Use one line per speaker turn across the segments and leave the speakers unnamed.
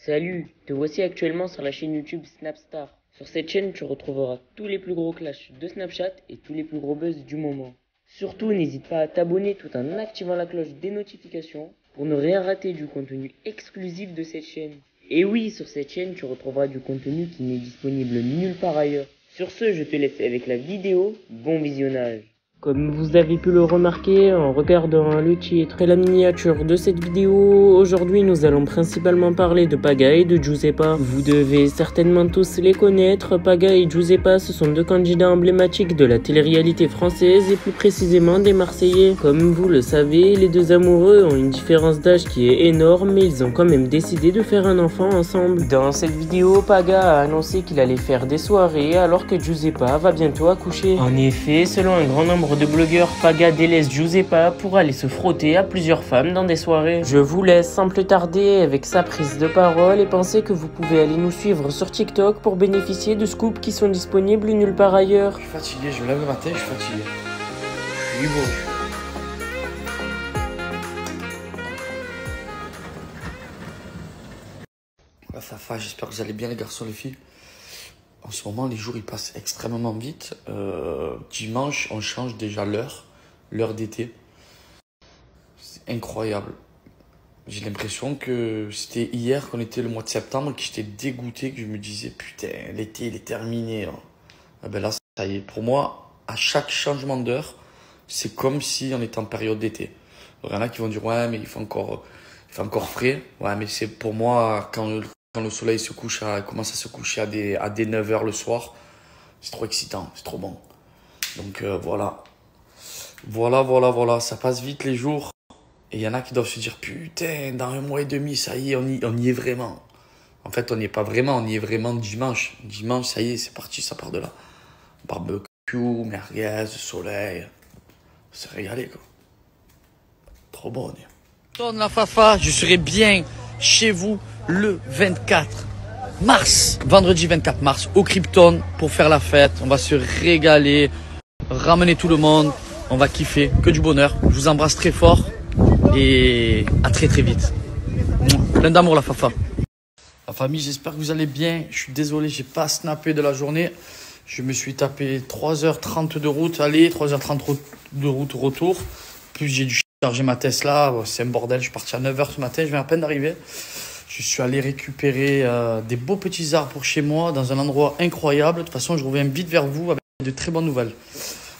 Salut, te voici actuellement sur la chaîne YouTube Snapstar. Sur cette chaîne, tu retrouveras tous les plus gros clashs de Snapchat et tous les plus gros buzz du moment. Surtout, n'hésite pas à t'abonner tout en activant la cloche des notifications pour ne rien rater du contenu exclusif de cette chaîne. Et oui, sur cette chaîne, tu retrouveras du contenu qui n'est disponible nulle part ailleurs. Sur ce, je te laisse avec la vidéo. Bon visionnage. Comme vous avez pu le remarquer en regardant le titre et la miniature de cette vidéo, aujourd'hui nous allons principalement parler de Paga et de Giuseppa. Vous devez certainement tous les connaître. Paga et Giuseppa, ce sont deux candidats emblématiques de la télé-réalité française et plus précisément des Marseillais. Comme vous le savez, les deux amoureux ont une différence d'âge qui est énorme, mais ils ont quand même décidé de faire un enfant ensemble. Dans cette vidéo, Paga a annoncé qu'il allait faire des soirées alors que Giuseppa va bientôt accoucher. En effet, selon un grand nombre de blogueurs, Paga délaisse Giuseppa pour aller se frotter à plusieurs femmes dans des soirées. Je vous laisse sans plus tarder avec sa prise de parole et pensez que vous pouvez aller nous suivre sur TikTok pour bénéficier de scoops qui sont disponibles nulle part ailleurs.
Je suis fatigué, je me lève le matin, je suis fatigué. Je suis beau. La Fafa, j'espère que vous allez bien les garçons, les filles. En ce moment, les jours ils passent extrêmement vite. Dimanche, on change déjà l'heure d'été. C'est incroyable. J'ai l'impression que c'était hier qu'on était le mois de septembre, que j'étais dégoûté, que je me disais putain, l'été il est terminé. Hein. Ah ben là, ça y est. Pour moi, à chaque changement d'heure, c'est comme si on était en période d'été. Il y en a qui vont dire ouais, mais il fait encore frais. Ouais, mais c'est pour moi quand le soleil se couche, commence à se coucher à des 9 h le soir, c'est trop excitant, c'est trop bon. Donc voilà, ça passe vite les jours. Et il y en a qui doivent se dire, putain, dans un mois et demi, ça y est, on y est vraiment. En fait, on n'y est pas vraiment, on y est vraiment dimanche. Dimanche, ça y est, c'est parti, ça part de là. Barbecue, merguez, soleil, c'est régalé quoi. Trop bon on est. Donne la Fafa, je serai bien chez vous le 24 mars, vendredi 24 mars, au Krypton pour faire la fête. On va se régaler, ramener tout le monde, on va kiffer, que du bonheur. Je vous embrasse très fort et à très très vite. Plein d'amour la Fafa. La famille, j'espère que vous allez bien. Je suis désolé, j'ai pas snappé de la journée. Je me suis tapé 3h30 de route aller, 3h30 de route retour. Plus j'ai dû charger ma Tesla, c'est un bordel. Je suis parti à 9 h ce matin, je viens à peine d'arriver. Je suis allé récupérer des beaux petits arbres pour chez moi dans un endroit incroyable. De toute façon, je reviens vite vers vous avec de très bonnes nouvelles.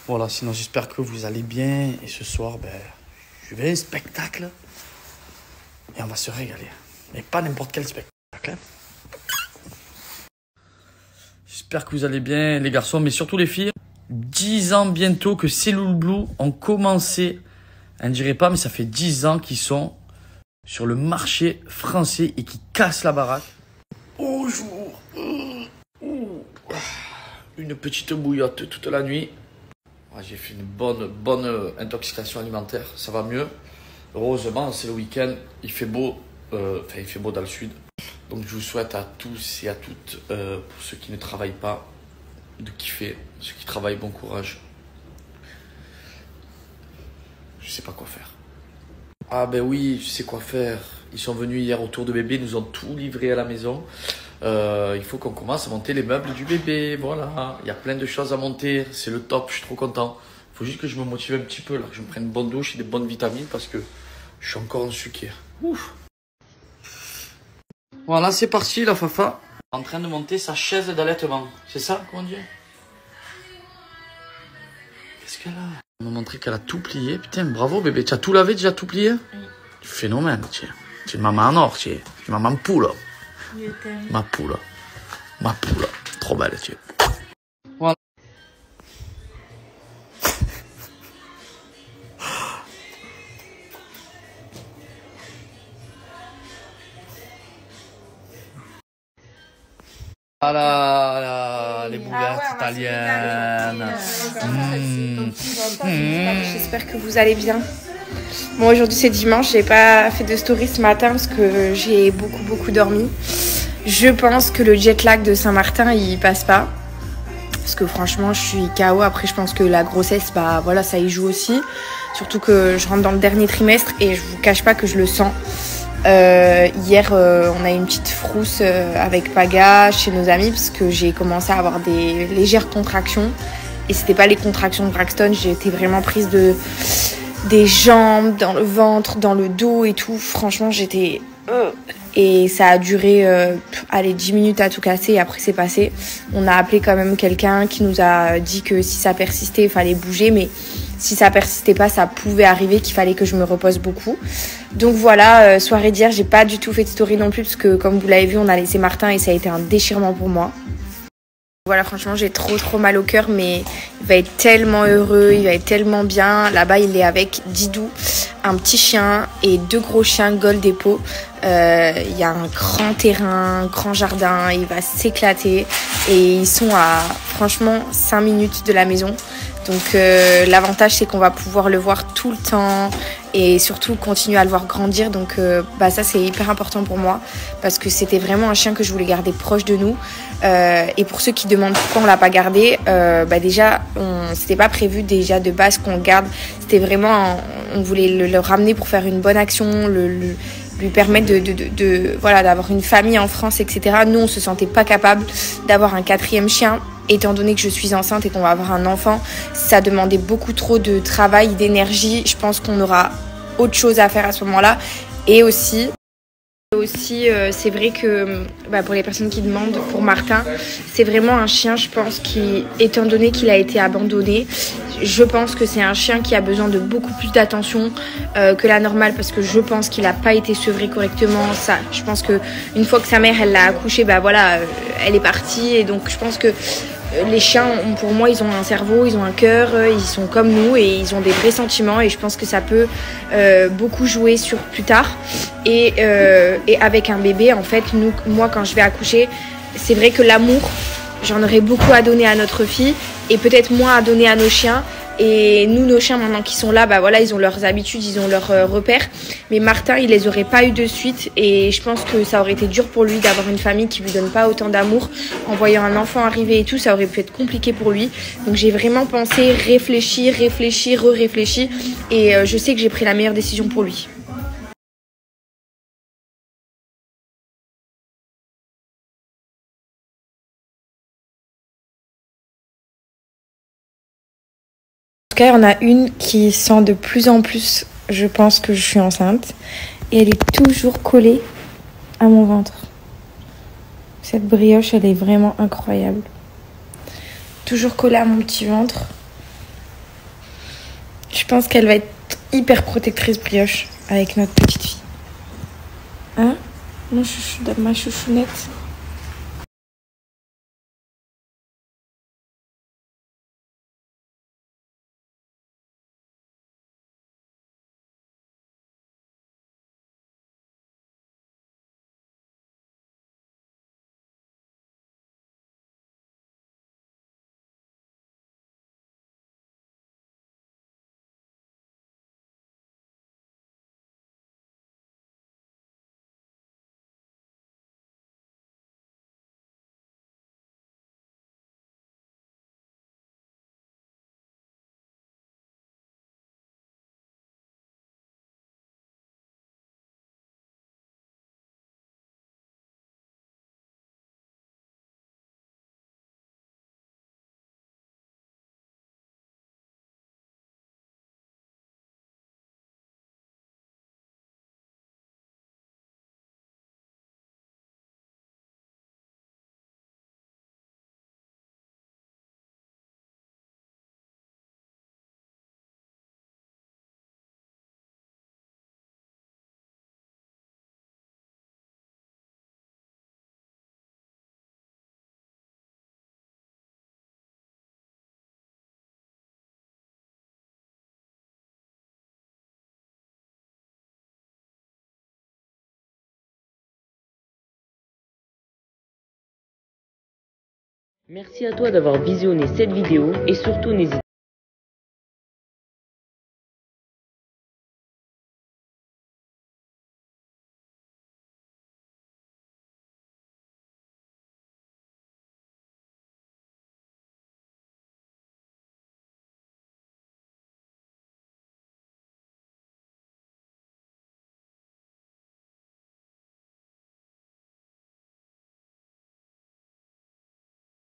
Voilà, sinon j'espère que vous allez bien. Et ce soir, je vais à un spectacle et on va se régaler. Mais pas n'importe quel spectacle. Hein. J'espère que vous allez bien les garçons, mais surtout les filles. 10 ans bientôt que Cellule Blue ont commencé. On ne dirait pas, mais ça fait 10 ans qu'ils sont sur le marché français et qui casse la baraque. Bonjour. Une petite bouillotte toute la nuit. J'ai fait une bonne intoxication alimentaire. Ça va mieux. Heureusement, c'est le week-end. Il fait beau. Il fait beau dans le sud. Donc, je vous souhaite à tous et à toutes, pour ceux qui ne travaillent pas, de kiffer. Ceux qui travaillent, bon courage. Je sais pas quoi faire. Ah ben oui, je sais quoi faire. Ils sont venus hier autour de bébé, ils nous ont tout livré à la maison. Il faut qu'on commence à monter les meubles du bébé. Voilà, il y a plein de choses à monter. C'est le top, je suis trop content. Il faut juste que je me motive un petit peu là, que je me prenne une bonne douche et des bonnes vitamines parce que je suis encore en sucre. Ouf. Voilà, c'est parti la Fafa. En train de monter sa chaise d'allaitement. C'est ça qu'on dit? Qu'est-ce qu'elle a? Elle m'a montré qu'elle a tout plié. Putain, bravo bébé. Tu as tout lavé, déjà tout plié? Oui. Phénomène, tu es une maman en or, tu es une maman poule. Ma poule. Ma poule. Trop belle, tu es. Voilà. Voilà, les boulettes italiennes.
J'espère que vous allez bien. Bon, aujourd'hui c'est dimanche, j'ai pas fait de story ce matin parce que j'ai beaucoup dormi. Je pense que le jet lag de Saint-Martin il passe pas. Parce que franchement je suis KO. Après je pense que la grossesse, voilà, ça y joue aussi. Surtout que je rentre dans le dernier trimestre et je vous cache pas que je le sens. Hier, on a eu une petite frousse avec Paga chez nos amis parce que j'ai commencé à avoir des légères contractions. Et c'était pas les contractions de Braxton, j'étais vraiment prise des jambes, dans le ventre, dans le dos et tout. Franchement, j'étais... Et ça a duré 10 minutes à tout casser et après c'est passé. On a appelé quand même quelqu'un qui nous a dit que si ça persistait, il fallait bouger. Mais si ça persistait pas, ça pouvait arriver, qu'il fallait que je me repose beaucoup. Donc voilà, soirée d'hier, j'ai pas du tout fait de story non plus parce que comme vous l'avez vu, on a laissé Martin et ça a été un déchirement pour moi. Voilà, franchement, j'ai trop mal au cœur, mais il va être tellement heureux, il va être tellement bien. Là-bas, il est avec Didou, un petit chien et 2 gros chiens Gold et Pau. Il y a un grand terrain, un grand jardin, il va s'éclater. Et ils sont à, franchement, 5 minutes de la maison. Donc l'avantage, c'est qu'on va pouvoir le voir tout le temps et surtout continuer à le voir grandir. Donc ça, c'est hyper important pour moi parce que c'était vraiment un chien que je voulais garder proche de nous. Et pour ceux qui demandent pourquoi on l'a pas gardé, déjà, c'était pas prévu déjà de base qu'on le garde. C'était vraiment, on voulait le ramener pour faire une bonne action, lui permettre d'avoir une famille en France, etc. Nous, on se sentait pas capable d'avoir un 4e chien. Étant donné que je suis enceinte et qu'on va avoir un enfant, ça demandait beaucoup trop de travail, d'énergie. Je pense qu'on aura autre chose à faire à ce moment-là. Et aussi c'est vrai que pour les personnes qui demandent, pour Martin, c'est vraiment un chien, je pense, qui, étant donné qu'il a été abandonné, je pense que c'est un chien qui a besoin de beaucoup plus d'attention que la normale parce que je pense qu'il n'a pas été sevré correctement. Ça, je pense qu'une fois que sa mère elle l'a accouché, elle est partie et donc je pense que les chiens, pour moi, ils ont un cerveau, ils ont un cœur, ils sont comme nous et ils ont des vrais sentiments et je pense que ça peut beaucoup jouer sur plus tard. Et avec un bébé, en fait, moi, quand je vais accoucher, c'est vrai que l'amour, j'en aurais beaucoup à donner à notre fille et peut-être moins à donner à nos chiens. Et nous, nos chiens, maintenant qu'ils sont là, ils ont leurs habitudes, ils ont leurs repères. Mais Martin, il les aurait pas eu de suite. Et je pense que ça aurait été dur pour lui d'avoir une famille qui lui donne pas autant d'amour. En voyant un enfant arriver et tout, ça aurait pu être compliqué pour lui. Donc j'ai vraiment pensé, réfléchi. Et je sais que j'ai pris la meilleure décision pour lui. En tout cas, il y en a une qui sent de plus en plus, je pense que je suis enceinte. Et elle est toujours collée à mon ventre. Cette brioche, elle est vraiment incroyable. Toujours collée à mon petit ventre. Je pense qu'elle va être hyper protectrice, brioche, avec notre petite fille. Hein? Ma chouchounette.
Merci à toi d'avoir visionné cette vidéo et surtout n'hésite